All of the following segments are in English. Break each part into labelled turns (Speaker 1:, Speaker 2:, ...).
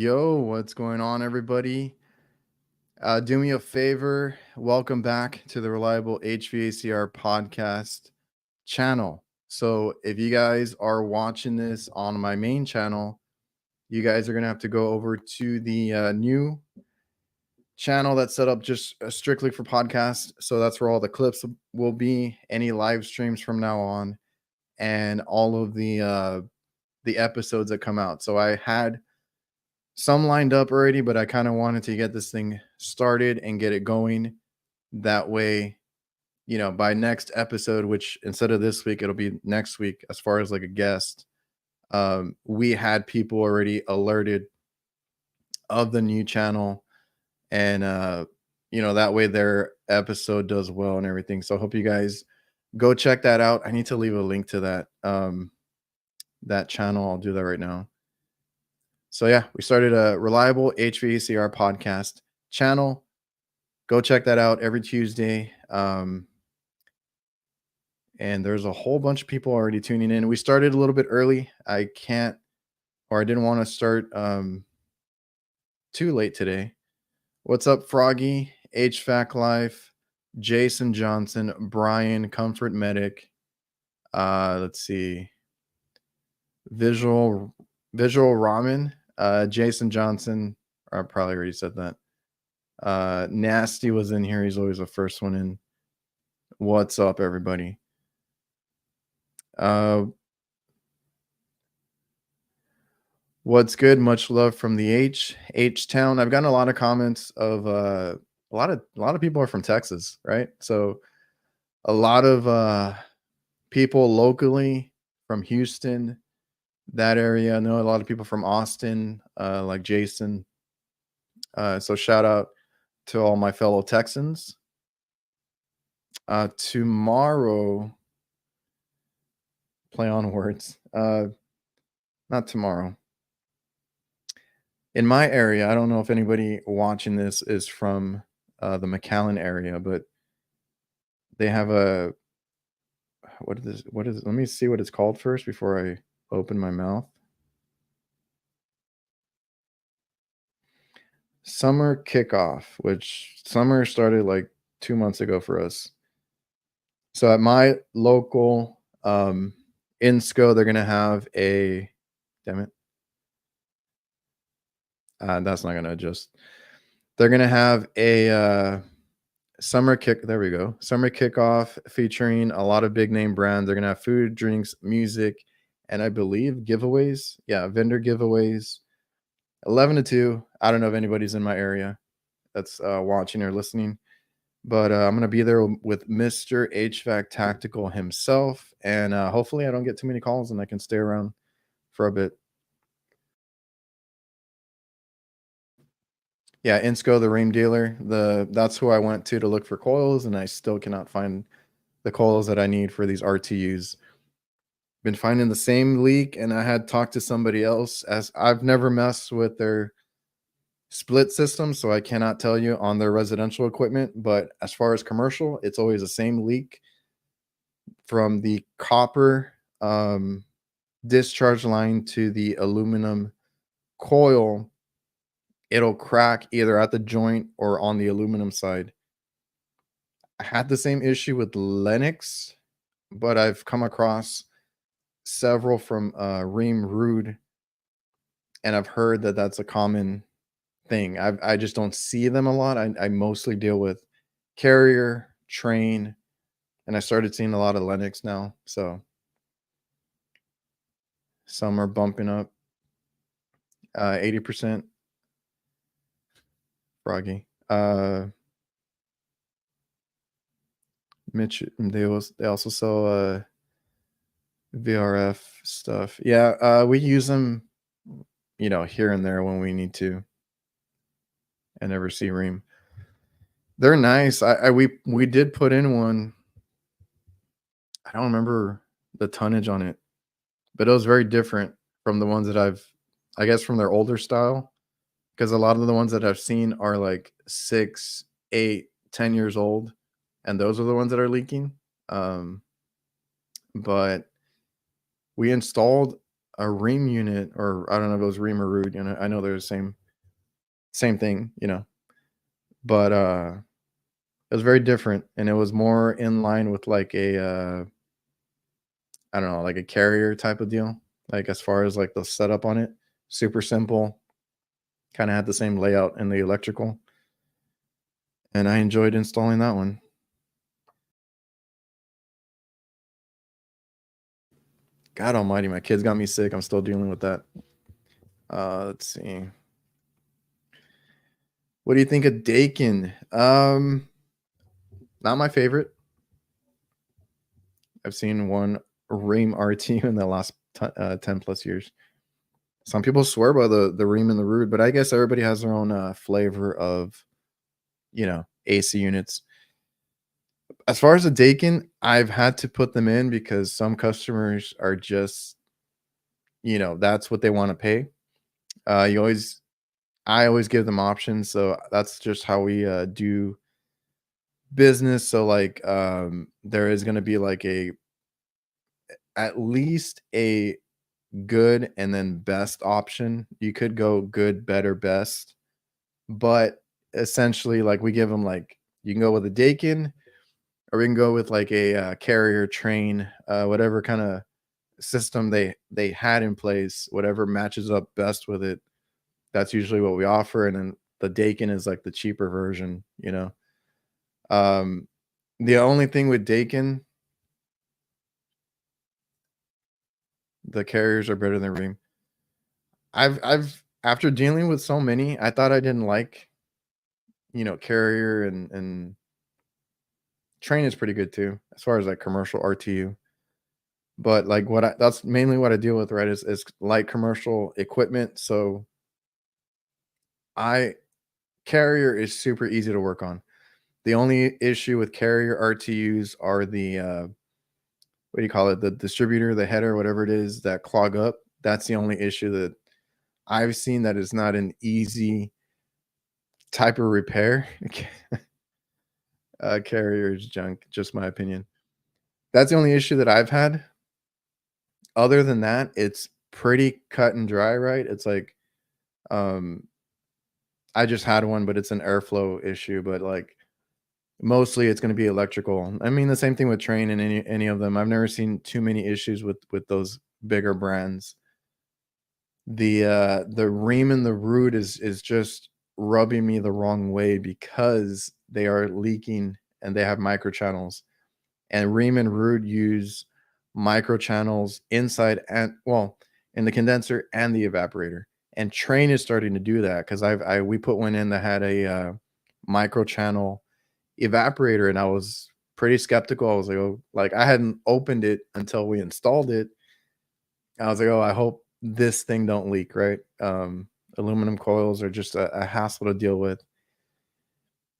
Speaker 1: Yo, what's going on, everybody? Do me a favor. Welcome back to the Reliable HVACR podcast channel. So, if you guys are watching this on my main channel, you guys are going to have to go over to the new channel that's set up just strictly for podcasts. So, that's where all the clips will be, any live streams from now on, and all of the episodes that come out. So, I had some lined up already, but I kind of wanted to get this thing started and get it going. That way, by next episode, which instead of this week, it'll be next week, as far as like a guest, we had people already alerted of the new channel. And, that way their episode does well and everything. So I hope you guys go check that out. I need to leave a link to that channel. I'll do that right now. So yeah, we started a Reliable HVACR podcast channel. Go check that out every Tuesday. And there's a whole bunch of people already tuning in. We started a little bit early. I didn't want to start too late today. What's up, Froggy, HVAC Life, Jason Johnson, Brian, Comfort Medic. Let's see. Visual Ramen. Jason Johnson, I probably already said that. Nasty was in here. He's always the first one in. What's up, everybody? What's good? Much love from the H town. I've gotten a lot of comments of a lot of people are from Texas, right? So a lot of people locally from Houston, that area. I know a lot of people from Austin, like Jason. So shout out to all my fellow Texans. Tomorrow, play on words. Not tomorrow. In my area, I don't know if anybody watching this is from the McAllen area, but they have what is let me see what it's called first before I open my mouth. Summer kickoff, which summer started like 2 months ago for us. So at my local INSCO, they're gonna have a damn it. That's not gonna adjust. They're gonna have a summer kickoff featuring a lot of big name brands. They're gonna have food, drinks, music, and I believe giveaways. Yeah, vendor giveaways. 11 to 2. I don't know if anybody's in my area that's watching or listening, but I'm gonna be there with Mr. HVAC Tactical himself, and hopefully I don't get too many calls and I can stay around for a bit. Yeah, Insco, the Ream dealer. That's who I went to look for coils, and I still cannot find the coils that I need for these RTUs. Been finding the same leak, and I had talked to somebody else, as I've never messed with their split system, so I cannot tell you on their residential equipment. But as far as commercial, it's always the same leak from the copper discharge line to the aluminum coil. It'll crack either at the joint or on the aluminum side. I had the same issue with Lennox, but I've come across several from Ream Rude, and I've heard that that's a common thing. I just don't see them a lot. I mostly deal with Carrier, Train, and I started seeing a lot of Lennox now. So some are bumping up 80%. Froggy. Mitch, they also sell VRF stuff. Yeah, we use them, here and there when we need to. I never see Ream. They're nice. We did put in one. I don't remember the tonnage on it, but it was very different from the ones that I guess from their older style, because a lot of the ones that I've seen are like 6, 8, 10 years old, and those are the ones that are leaking. But we installed a ream unit, or I don't know if it was ream or root, you know, I know they're the same thing, you know, but it was very different, and it was more in line with like a I don't know, like a carrier type of deal. Like as far as like the setup on it, super simple, kind of had the same layout in the electrical, and I enjoyed installing that one. God almighty, my kids got me sick. I'm still dealing with that. Let's see. What do you think of Dakin? Not my favorite. I've seen one Ream RT in the last 10 plus years. Some people swear by the Ream and the Rude, but I guess everybody has their own flavor of, you know, AC units. As far as the Dakin, I've had to put them in because some customers are just, you know, that's what they want to pay. You always, I always give them options, so that's just how we do business. So like, there is going to be like a at least a good and then best option. You could go good, better, best, but essentially, like we give them like you can go with a Dakin, or we can go with like a carrier train, whatever kind of system they had in place, whatever matches up best with it. That's usually what we offer, and then the Dakin is like the cheaper version, you know. Um, the only thing with Dakin, the carriers are better than Ream. I've after dealing with so many, I thought I didn't like, you know, carrier and train is pretty good too, as far as like commercial RTU. But like what I that's mainly what I deal with, right? Is light commercial equipment. So I carrier is super easy to work on. The only issue with carrier RTUs are the what do you call it? The distributor, the header, whatever it is that clog up. That's the only issue that I've seen that is not an easy type of repair. Carrier is junk, just my opinion. That's the only issue that I've had. Other than that, it's pretty cut and dry, right? It's like um I just had one, but it's an airflow issue, but like mostly it's going to be electrical. I mean, the same thing with train and any of them. I've never seen too many issues with those bigger brands. The Ream and the Root is just rubbing me the wrong way because they are leaking and they have micro channels. And Ream and Root use micro channels inside and well in the condenser and the evaporator. And Train is starting to do that because we put one in that had a micro channel evaporator, and I was pretty skeptical. I was like, oh, like I hadn't opened it until we installed it. I was like, oh, I hope this thing don't leak, right? Aluminum coils are just a hassle to deal with.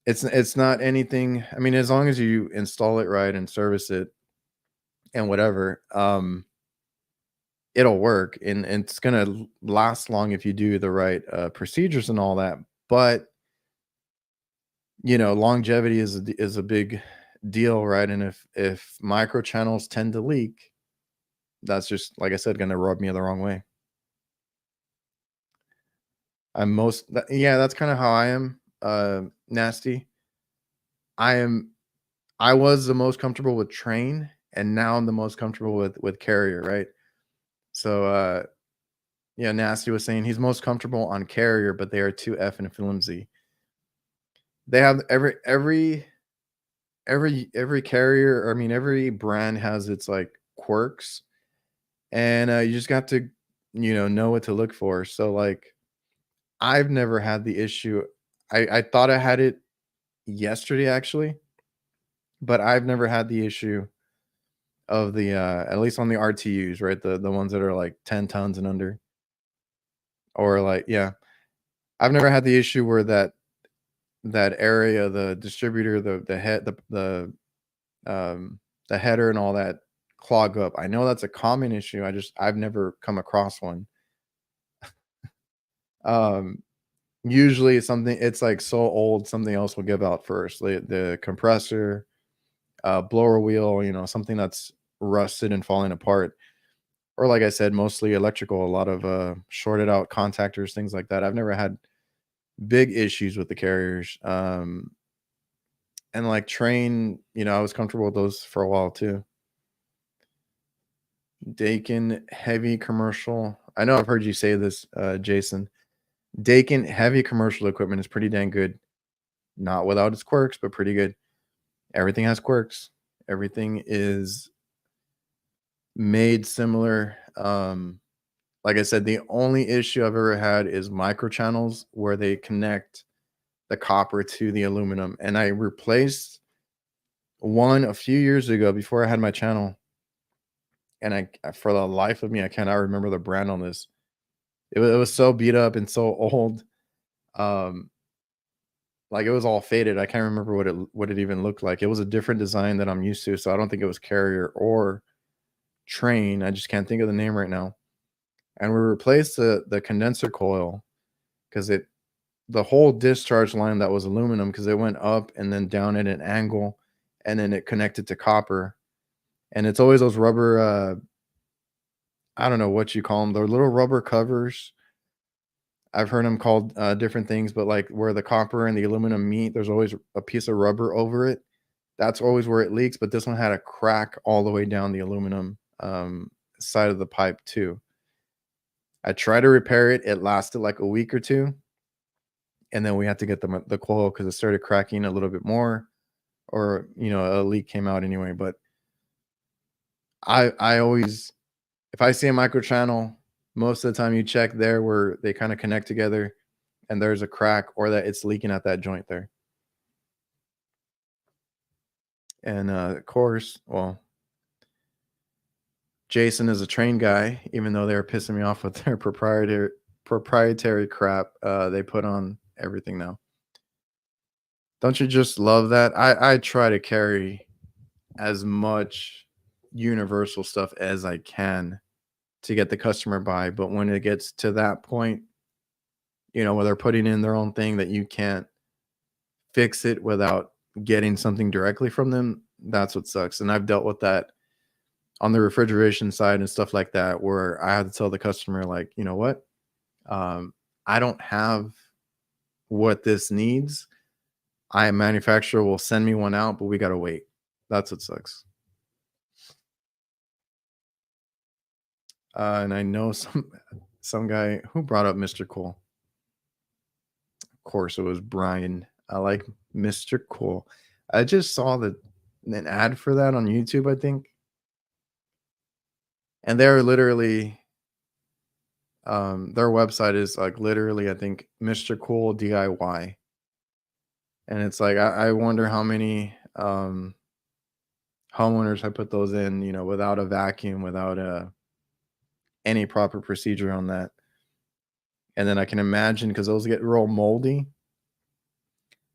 Speaker 1: It's not anything. I mean, as long as you install it right and service it and whatever, it'll work, and it's gonna last long if you do the right procedures and all that. But you know, longevity is a big deal, right? And if micro channels tend to leak, that's just like I said, gonna rub me the wrong way. Yeah, that's kind of how I am. Nasty. I am I was the most comfortable with train, and now I'm the most comfortable with carrier, right? So yeah, Nasty was saying he's most comfortable on carrier, but they are too effing flimsy. They have every carrier, I mean every brand has its like quirks, and you just got to know what to look for. So like I've never had the issue. I thought I had it yesterday actually, but I've never had the issue of the at least on the RTUs, right? The ones that are like 10 tons and under, or like yeah. I've never had the issue where that area, the distributor, the head, the header and all that clog up. I know that's a common issue. I've never come across one. Um Usually something it's like so old, something else will give out first. The compressor, blower wheel, something that's rusted and falling apart. or like I said, mostly electrical, a lot of shorted out contactors, things like that. I've never had big issues with the carriers. And like Train, I was comfortable with those for a while too. Dakin heavy commercial. I know I've heard you say this, Jason. Dakin heavy commercial equipment is pretty dang good. Not without its quirks, but pretty good. Everything has quirks. Everything is made similar. Like I said, the only issue I've ever had is microchannels where they connect the copper to the aluminum. And I replaced one a few years ago before I had my channel. And for the life of me, I cannot remember the brand on this. It was so beat up and so old. Um, like it was all faded. I can't remember what it even looked like. It was a different design that I'm used to, so I don't think it was Carrier or Train. I just can't think of the name right now. And we replaced the condenser coil because the whole discharge line that was aluminum, because it went up and then down at an angle, and then it connected to copper. And it's always those rubber, I don't know what you call them, they're little rubber covers. I've heard them called different things, but like where the copper and the aluminum meet, there's always a piece of rubber over it. That's always where it leaks, but this one had a crack all the way down the aluminum side of the pipe too. I tried to repair it. It lasted like a week or two, and then we had to get the coil because it started cracking a little bit more, or a leak came out anyway. But I always, if I see a micro channel, most of the time you check there where they kind of connect together, and there's a crack or that it's leaking at that joint there. And of course, well, Jason is a Train guy, even though they were pissing me off with their proprietary crap they put on everything now. Don't you just love that? I try to carry as much universal stuff as I can to get the customer by, but when it gets to that point, where they're putting in their own thing that you can't fix it without getting something directly from them, that's what sucks. And I've dealt with that on the refrigeration side and stuff like that, where I had to tell the customer, like, you know what, I don't have what this needs. A manufacturer will send me one out, but we got to wait. That's what sucks. And I know some guy who brought up Mr. Cool. Of course, it was Brian. I like Mr. Cool. I just saw an ad for that on YouTube, I think. And they're literally, their website is like literally, I think, Mr. Cool DIY. And it's like, I wonder how many homeowners have put those in, without a vacuum, without any proper procedure on that. And then I can imagine, because those get real moldy.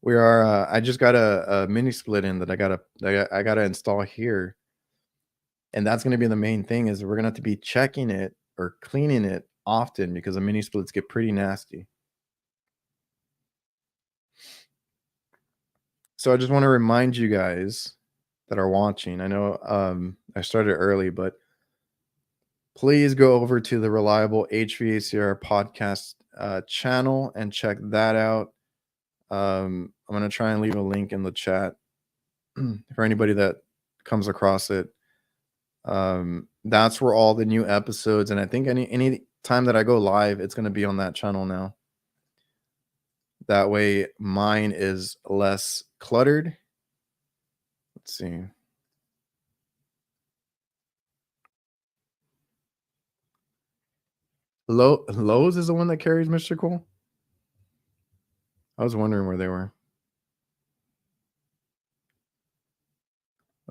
Speaker 1: I just got a mini split in that I gotta install here. And that's gonna be the main thing, is we're gonna have to be checking it or cleaning it often, because the mini splits get pretty nasty. So I just want to remind you guys that are watching. I know I started early, but please go over to the Reliable HVACR podcast channel and check that out. I'm going to try and leave a link in the chat for anybody that comes across it. That's where all the new episodes, and I think any time that I go live, it's going to be on that channel now. That way mine is less cluttered. Let's see. Lowe's is the one that carries Mr. Cool? I was wondering where they were.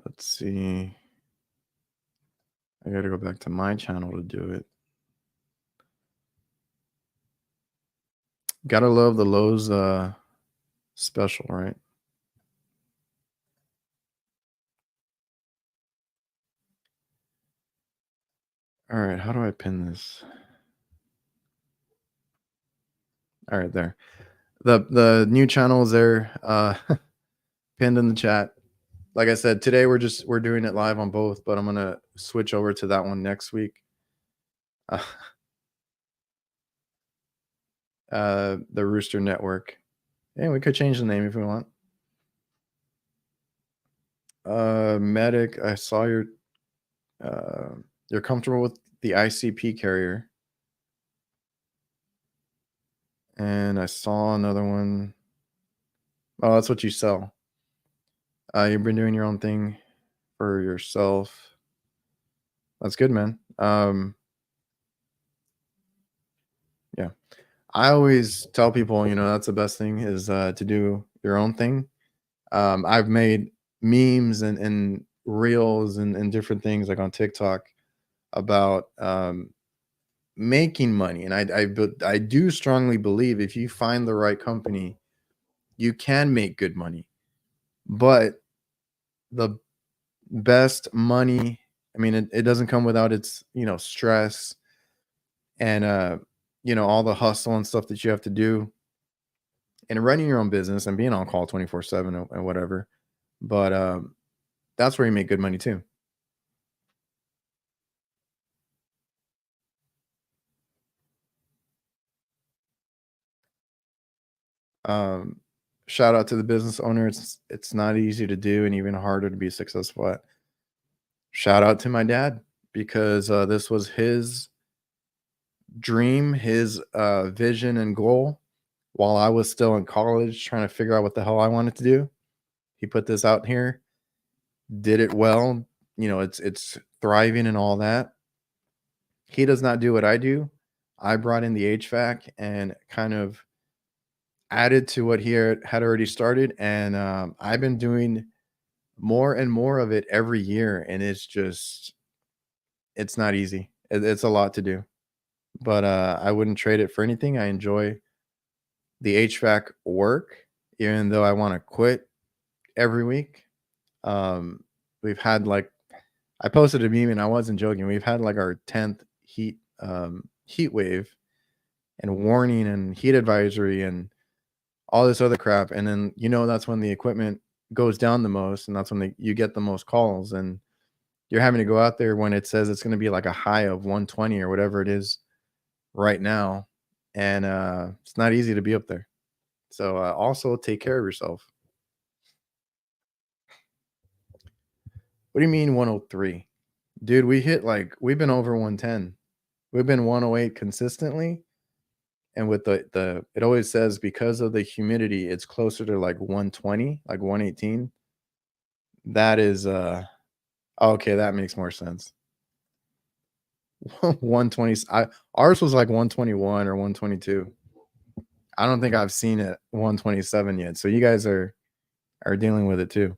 Speaker 1: Let's see. I got to go back to my channel to do it. Gotta love the Lowe's special, right? All right, how do I pin this? All right, there. The new channel is there, pinned in the chat. Like I said, today we're doing it live on both, but I'm gonna switch over to that one next week. Uh, the Rooster Network. Yeah, we could change the name if we want. Medic, I saw uh, you're comfortable with the ICP carrier. And I saw another one. Oh, that's what you sell. You've been doing your own thing for yourself. That's good, man. Yeah. I always tell people, that's the best thing is to do your own thing. I've made memes and reels and different things like on TikTok about making money. And I do strongly believe if you find the right company, you can make good money. But the best money, I mean, it doesn't come without its, stress and, all the hustle and stuff that you have to do and running your own business and being on call 24/7 and whatever. But that's where you make good money too. Um, Shout out to the business owner. It's not easy to do and even harder to be successful at. Shout out to my dad because this was his dream, his vision and goal while I was still in college trying to figure out what the hell I wanted to do. He put this out here, did it well. It's thriving and all that. He does not do what I do. I brought in the HVAC and kind of added to what he had already started, and I've been doing more and more of it every year, and it's not easy. It's a lot to do, but I wouldn't trade it for anything. I enjoy the HVAC work, even though I want to quit every week. Um, we've had like I posted a meme and I wasn't joking. We've had like our 10th heat wave and warning and heat advisory and all this other crap. And then that's when the equipment goes down the most, and that's when you get the most calls. And you're having to go out there when it says it's going to be like a high of 120 or whatever it is right now, and it's not easy to be up there. So also take care of yourself. What do you mean 103? Dude, we've been over 110. We've been 108 consistently. And with the it always says because of the humidity, it's closer to like 120, like 118. That is okay, that makes more sense. 120. Ours was like 121 or 122. I don't think I've seen it 127 yet. So you guys are dealing with it too.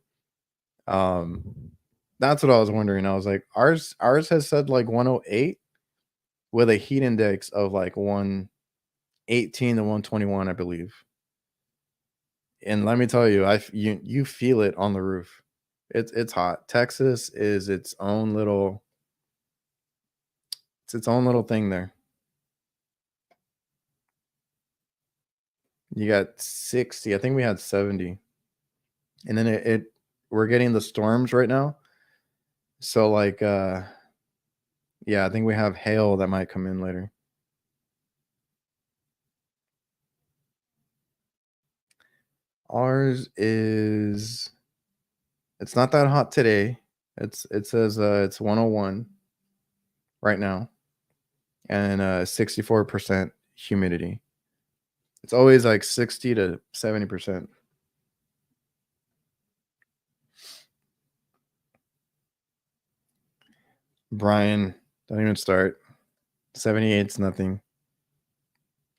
Speaker 1: Um that's what I was wondering. I was like, ours has said like 108 with a heat index of like 118 to 121, I believe. And let me tell you, you feel it on the roof. It's hot. Texas is its own little thing there. You got 60. I think we had 70. And then we're getting the storms right now. So like yeah, I think we have hail that might come in later. Ours is it's not that hot today. It says it's 101 right now and 64% humidity. It's always like 60 to 70%. Brian, don't even start. 78's nothing.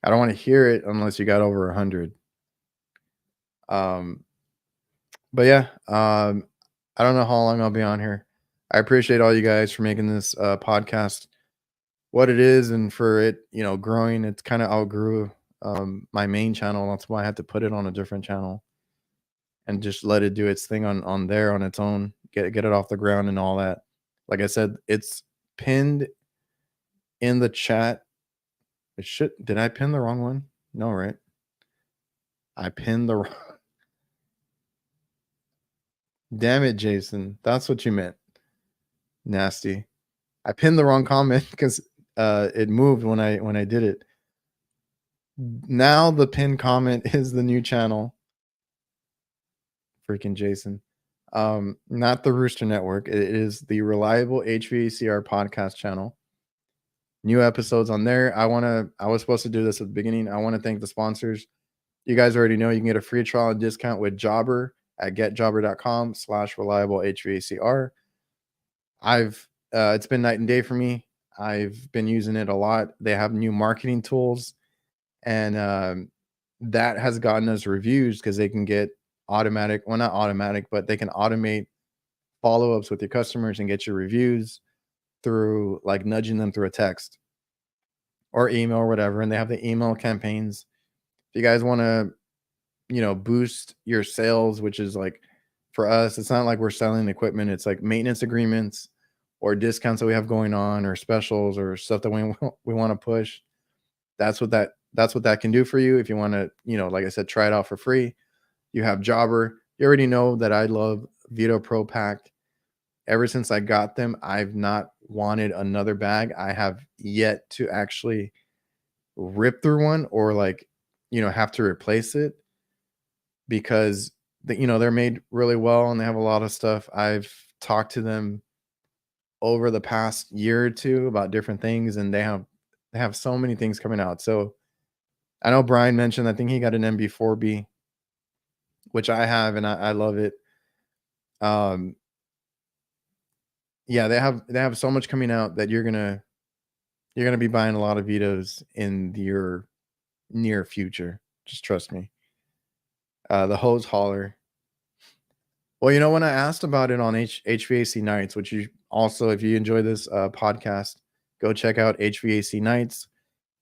Speaker 1: I don't want to hear it unless you got over 100. Um, but yeah, I don't know how long I'll be on here. I appreciate all you guys for making this podcast what it is and for it, growing. It's kind of outgrew my main channel. That's why I had to put it on a different channel and just let it do its thing on there on its own, get it off the ground and all that. Like I said, it's pinned in the chat. Did I pin the wrong one? No, right? I pinned the wrong. Damn it, Jason. That's what you meant. Nasty. I pinned the wrong comment because it moved when I did it. Now the pinned comment is the new channel. Freaking Jason. Not the Rooster Network. It is the Reliable HVACR podcast channel. New episodes on there. I was supposed to do this at the beginning. I want to thank the sponsors. You guys already know you can get a free trial and discount with Jobber at getjobber.com/reliable HVACR. It's been night and day for me. I've been using it a lot. They have new marketing tools, and that has gotten us reviews because they can get automatic, well, not automatic, but they can automate follow-ups with your customers and get your reviews through like nudging them through a text or email or whatever. And they have the email campaigns. If you guys want to, boost your sales, which is like for us, it's not like we're selling equipment. It's like maintenance agreements or discounts that we have going on or specials or stuff that we want to push. That's what that can do for you. If you want to, like I said, try it out for free. You have Jobber. You already know that I love VETO Pro Pack. Ever since I got them, I've not wanted another bag. I have yet to actually rip through one or have to replace it because they're made really well and they have a lot of stuff. I've talked to them over the past year or two about different things, and they have so many things coming out. So I know Brian mentioned, I think he got an MB4B, which I have, and I love it. Yeah, they have so much coming out that you're gonna be buying a lot of VETOs in your near future. Just trust me. The hose hauler. Well, when I asked about it on HVAC Nights, which you also, if you enjoy this podcast, go check out HVAC Nights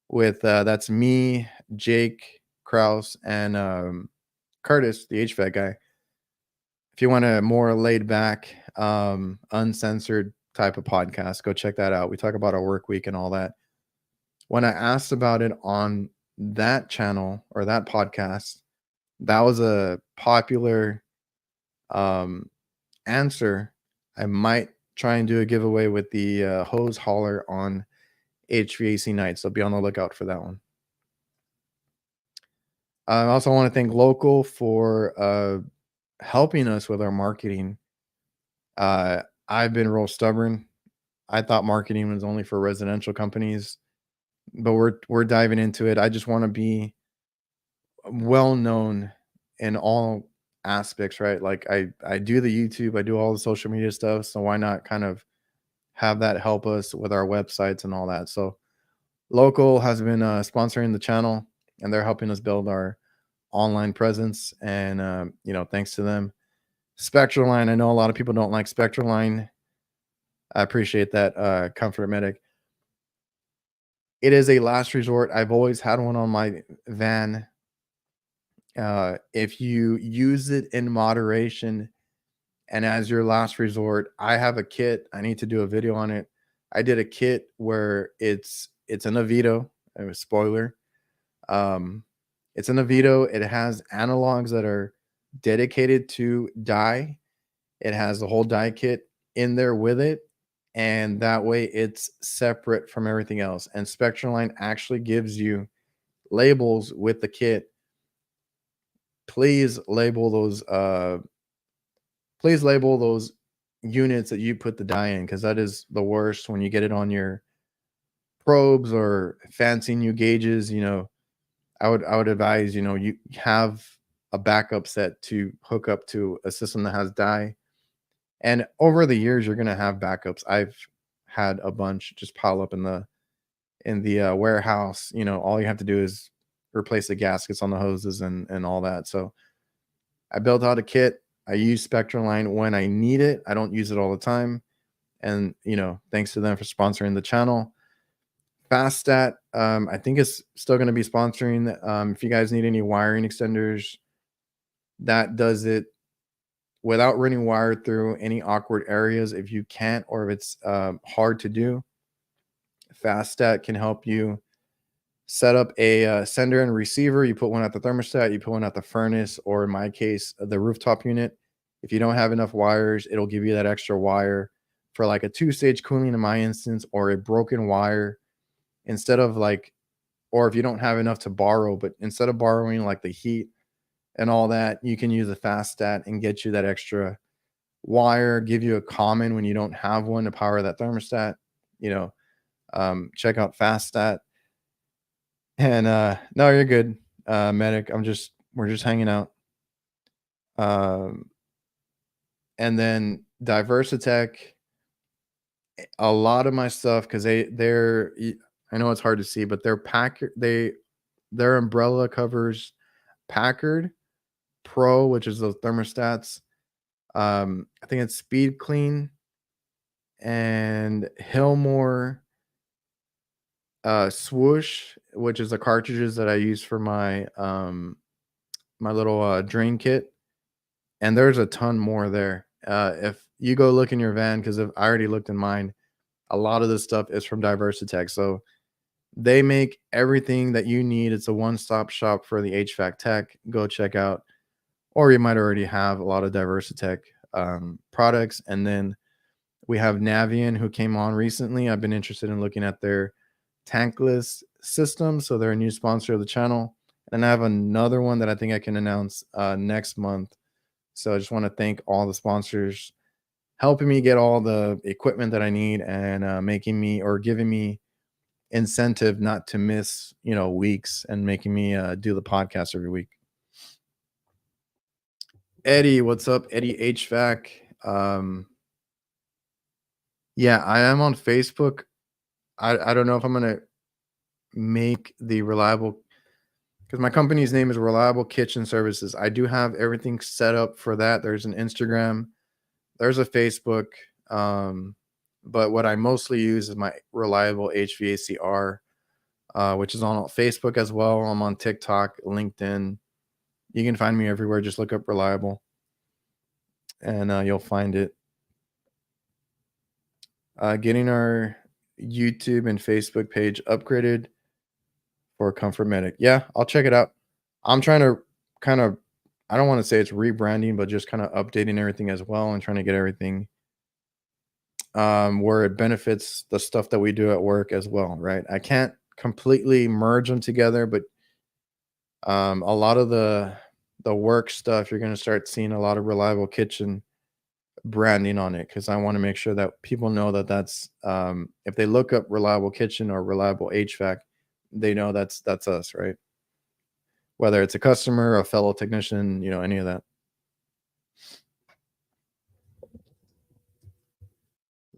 Speaker 1: with that's me, Jake Kraus, and Curtis, the HVAC guy. If you want a more laid back, uncensored type of podcast, go check that out. We talk about our work week and all that. When I asked about it on that channel or that podcast, that was a popular answer. I might try and do a giveaway with the hose hauler on HVAC Nights. So be on the lookout for that one. I also want to thank Local for helping us with our marketing. I've been real stubborn. I thought marketing was only for residential companies, but we're diving into it. I just want to be well known in all aspects, right? Like I do the YouTube, I do all the social media stuff, so why not kind of have that help us with our websites and all that? So Local has been sponsoring the channel, and they're helping us build our online presence, and thanks to them. SPECTROLINE, I know a lot of people don't like SPECTROLINE. I appreciate that. Comfort Medic. It is a last resort. I've always had one on my van. If you use it in moderation and as your last resort, I have a kit. I need to do a video on it. I did a kit where it's in a VETO. Spoiler. It's in a VETO. It has analogs that are dedicated to dye. It has the whole dye kit in there with it, and that way it's separate from everything else. And SPECTROLINE actually gives you labels with the kit. Please label those units that you put the dye in, because that is the worst when you get it on your probes or fancy new gauges. I would advise, you have a backup set to hook up to a system that has dye. And over the years, you're going to have backups. I've had a bunch just pile up in the warehouse. All you have to do is replace the gaskets on the hoses and all that. So I built out a kit. I use SPECTROLINE when I need it. I don't use it all the time. And, thanks to them for sponsoring the channel. FastStat, I think it's still going to be sponsoring. If you guys need any wiring extenders, that does it without running wire through any awkward areas. If you can't, or if it's hard to do, FastStat can help you set up a sender and receiver. You put one at the thermostat, you put one at the furnace, or in my case, the rooftop unit. If you don't have enough wires, it'll give you that extra wire for like a 2-stage cooling in my instance, or a broken wire instead of like, or if you don't have enough to borrow, but instead of borrowing like the heat and all that, you can use a fast stat and get you that extra wire, give you a common when you don't have one to power that thermostat. You know, check out fast stat. And no, you're good, medic. We're just hanging out. Um, and then DIVERSITECH, a lot of my stuff, because I know it's hard to see, but their umbrella covers Packard Pro, which is those thermostats. I think it's Speed Clean and Hillmore Swoosh, which is the cartridges that I use for my little drain kit. And there's a ton more there. If you go look in your van, because I already looked in mine, a lot of this stuff is from DIVERSITECH. So they make everything that you need. It's a one-stop shop for the HVAC tech. Go check out, or you might already have a lot of DIVERSITECH products. And then we have NAVIEN, who came on recently. I've been interested in looking at their tankless system, so they're a new sponsor of the channel. And I have another one that I think I can announce next month. So I just want to thank all the sponsors helping me get all the equipment that I need, and making me, or giving me incentive not to miss, weeks, and making me do the podcast every week. Eddie, what's up? Eddie HVAC. Yeah, I am on Facebook. I don't know if I'm gonna make the reliable, because my company's name is Reliable Kitchen Services. I do have everything set up for that. There's an Instagram, there's a Facebook, but what I mostly use is my Reliable HVACR, which is on Facebook as well. I'm on TikTok, LinkedIn. You can find me everywhere. Just look up Reliable, and you'll find it. Getting our YouTube and Facebook page upgraded for Comfort Medic. Yeah, I'll check it out. I'm trying to kind of, I don't want to say it's rebranding, but just kind of updating everything as well, and trying to get everything where it benefits the stuff that we do at work as well, right? I can't completely merge them together, but a lot of the work stuff, you're going to start seeing a lot of Reliable Kitchen branding on it, because I want to make sure that people know that that's if they look up Reliable Kitchen or Reliable HVAC, they know that's us, right? Whether it's a customer, a fellow technician, any of that.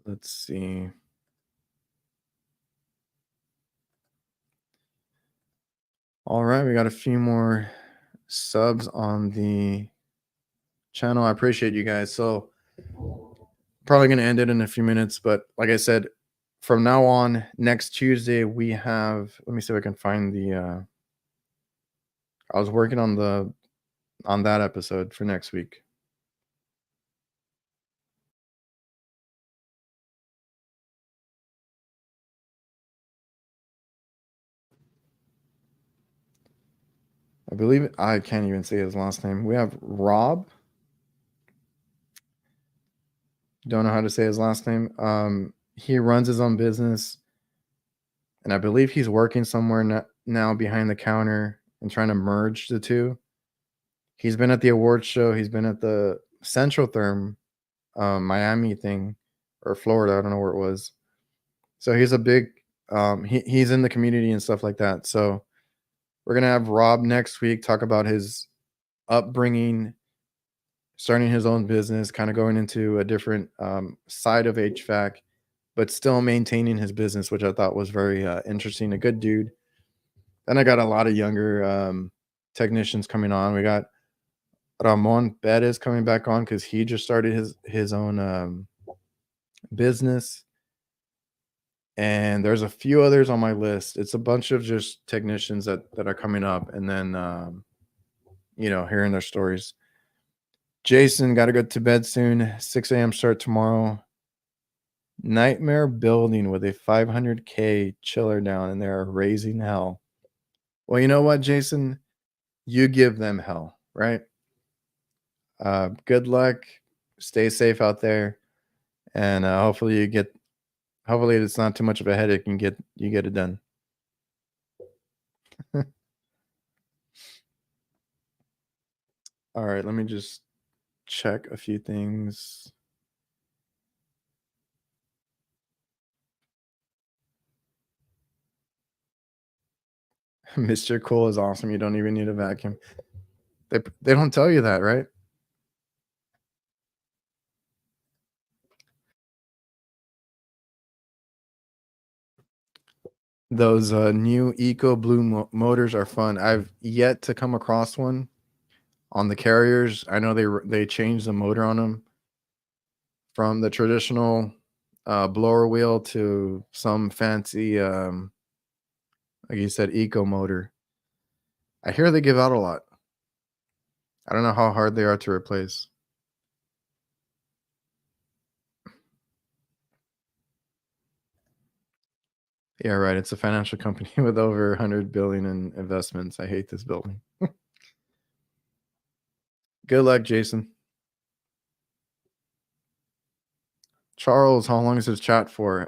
Speaker 1: Let's see. All right, we got a few more subs on the channel. I appreciate you guys. So probably going to end it in a few minutes, but like I said, from now on, next Tuesday, we have, let me see if I can find the I was working on that episode for next week. I believe I can't even say his last name. We have Rob. Don't know how to say his last name. He runs his own business, and I believe he's working somewhere now behind the counter and trying to merge the two. He's been at the awards show. He's been at the Central Therm Miami thing, or Florida. I don't know where it was. So he's a big he's in the community and stuff like that. So we're gonna have Rob next week talk about his upbringing, starting his own business, kind of going into a different side of HVAC, but still maintaining his business, which I thought was very interesting. A good dude. Then I got a lot of younger technicians coming on. We got Ramon Perez coming back on, because he just started his own business. And there's a few others on my list. It's a bunch of just technicians that are coming up, and then hearing their stories. Jason, got to go to bed soon. 6 a.m. start tomorrow. Nightmare building with a 500K chiller down, and they're raising hell. Well, you know what, Jason? You give them hell, right? Good luck. Stay safe out there, and hopefully it's not too much of a headache and you get it done. All right, let me just check a few things. Mr. Cool is awesome. You don't even need a vacuum. They don't tell you that, right? Those new Eco Blue motors are fun. I've yet to come across one on the carriers. I know they changed the motor on them from the traditional blower wheel to some fancy, like you said, eco motor. I hear they give out a lot. I don't know how hard they are to replace. Yeah, right. It's a financial company with over 100 billion in investments. I hate this building. Good luck, Jason. Charles, how long is this chat for?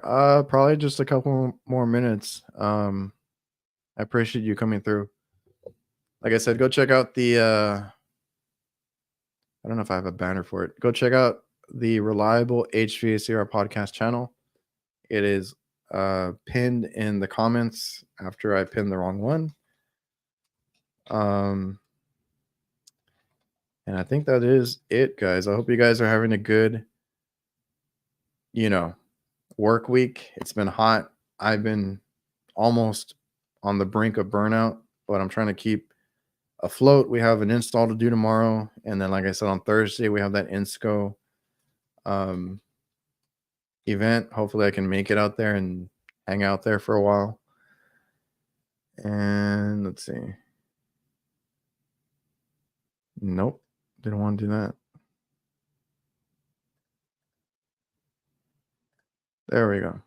Speaker 1: Probably just a couple more minutes. I appreciate you coming through. Like I said, go check out the I don't know if I have a banner for it. Go check out the Reliable HVACR podcast channel. It is pinned in the comments after I pinned the wrong one. And I think that is it, guys. I hope you guys are having a good, work week. It's been hot. I've been almost on the brink of burnout, but I'm trying to keep afloat. We have an install to do tomorrow. And then, like I said, on Thursday, we have that INSCO event. Hopefully I can make it out there and hang out there for a while. And let's see. Nope. Didn't want to do that. There we go.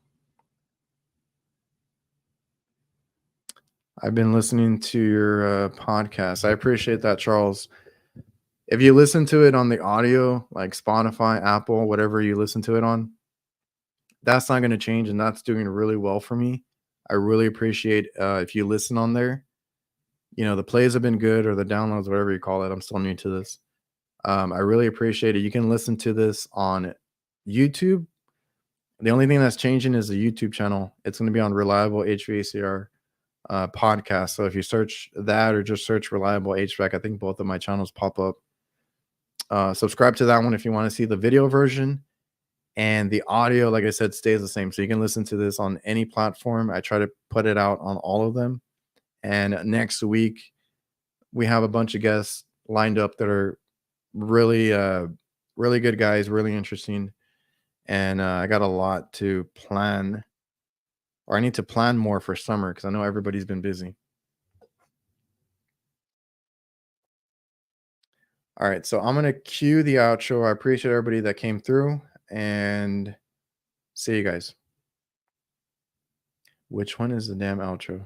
Speaker 1: I've been listening to your podcast. I appreciate that, Charles. If you listen to it on the audio, like Spotify, Apple, whatever you listen to it on, that's not going to change, and that's doing really well for me. I really appreciate if you listen on there. The plays have been good, or the downloads, whatever you call it. I'm still new to this. I really appreciate it. You can listen to this on YouTube. The only thing that's changing is the YouTube channel. It's going to be on Reliable HVACR podcast. So if you search that or just search Reliable HVAC, I think both of my channels pop up. Subscribe to that one if you want to see the video version. And the audio, like I said, stays the same. So you can listen to this on any platform. I try to put it out on all of them. And next week, we have a bunch of guests lined up that are really, really good guys, really interesting. And I got a lot to plan, or I need to plan more for summer because I know everybody's been busy. All right, so I'm going to cue the outro. I appreciate everybody that came through, and see you guys. Which one is the damn outro?